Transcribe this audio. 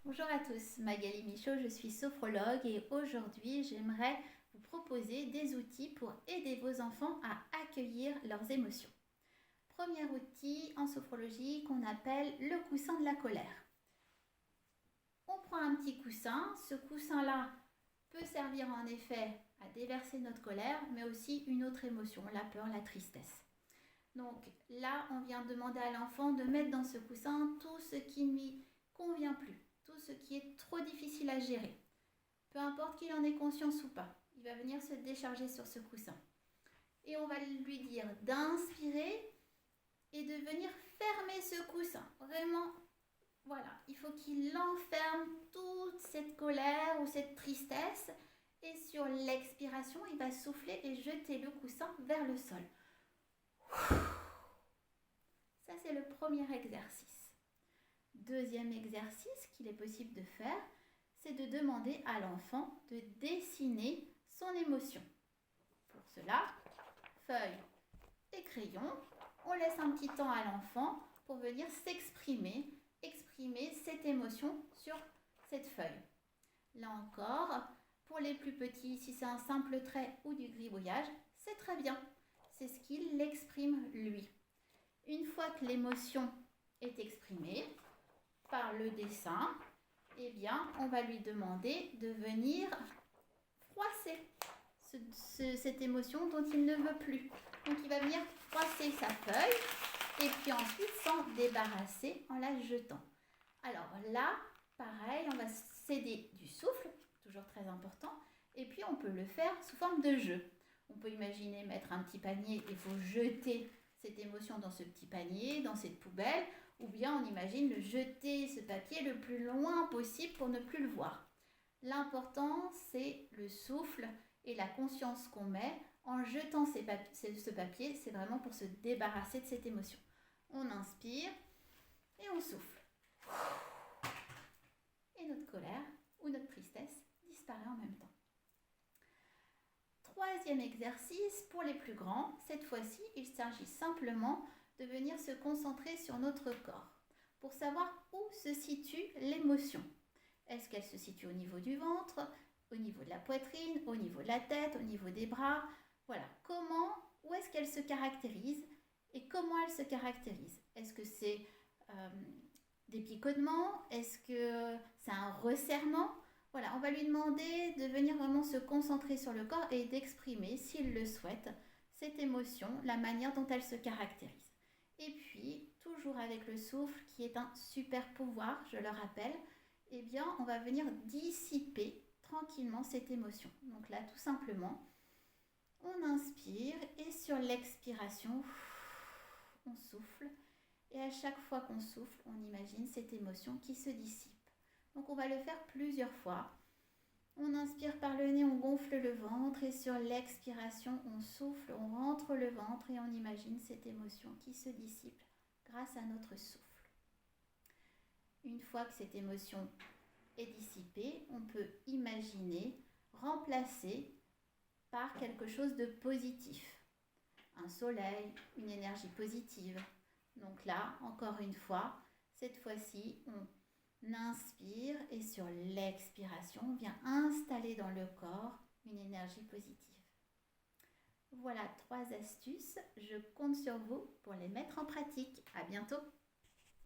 Bonjour à tous, Magali Michaud, je suis sophrologue et aujourd'hui j'aimerais vous proposer des outils pour aider vos enfants à accueillir leurs émotions. Premier outil en sophrologie qu'on appelle le coussin de la colère. On prend un petit coussin, ce coussin-là peut servir en effet à déverser notre colère, mais aussi une autre émotion, la peur, la tristesse. Donc là, on vient demander à l'enfant de mettre dans ce coussin tout ce qui ne lui convient plus, tout ce qui est trop difficile à gérer. Peu importe qu'il en ait conscience ou pas, il va venir se décharger sur ce coussin. Et on va lui dire d'inspirer et de venir fermer ce coussin. Vraiment, voilà, il faut qu'il enferme toute cette colère ou cette tristesse. Et sur l'expiration, il va souffler et jeter le coussin vers le sol. Ça, c'est le premier exercice. Deuxième exercice qu'il est possible de faire, c'est de demander à l'enfant de dessiner son émotion. Pour cela, feuille et crayon, on laisse un petit temps à l'enfant pour venir exprimer cette émotion sur cette feuille. Là encore, pour les plus petits, si c'est un simple trait ou du gribouillage, c'est très bien. C'est ce qu'il exprime lui. Une fois que l'émotion est exprimée par le dessin, eh bien, on va lui demander de venir froisser cette émotion dont il ne veut plus. Donc, il va venir froisser sa feuille et puis ensuite s'en débarrasser en la jetant. Alors là, pareil, on va s'aider du souffle, toujours très important, et puis on peut le faire sous forme de jeu. On peut imaginer mettre un petit panier et il faut jeter cette émotion dans ce petit panier, dans cette poubelle, ou bien on imagine le jeter ce papier le plus loin possible pour ne plus le voir. L'important, c'est le souffle et la conscience qu'on met en jetant ce papier, c'est vraiment pour se débarrasser de cette émotion. On inspire et on souffle. Et notre colère ou notre tristesse disparaît en même temps. Troisième exercice pour les plus grands, cette fois-ci, il s'agit simplement de venir se concentrer sur notre corps pour savoir où se situe l'émotion. Est-ce qu'elle se situe au niveau du ventre, au niveau de la poitrine, au niveau de la tête, au niveau des bras? Voilà, où est-ce qu'elle se caractérise et comment elle se caractérise? Est-ce que c'est des picotements? Est-ce que c'est un resserrement? Voilà, on va lui demander de venir vraiment se concentrer sur le corps et d'exprimer, s'il le souhaite, cette émotion, la manière dont elle se caractérise. Et puis, toujours avec le souffle, qui est un super pouvoir, je le rappelle, eh bien, on va venir dissiper tranquillement cette émotion. Donc là, tout simplement, on inspire et sur l'expiration, on souffle. Et à chaque fois qu'on souffle, on imagine cette émotion qui se dissipe. Donc on va le faire plusieurs fois. On inspire par le nez, on gonfle le ventre et sur l'expiration, on souffle, on rentre le ventre et on imagine cette émotion qui se dissipe grâce à notre souffle. Une fois que cette émotion est dissipée, on peut imaginer remplacer par quelque chose de positif. Un soleil, une énergie positive. Donc là, encore une fois, cette fois-ci, on inspire et sur l'expiration, on vient installer dans le corps une énergie positive. Voilà 3 astuces, je compte sur vous pour les mettre en pratique. À bientôt!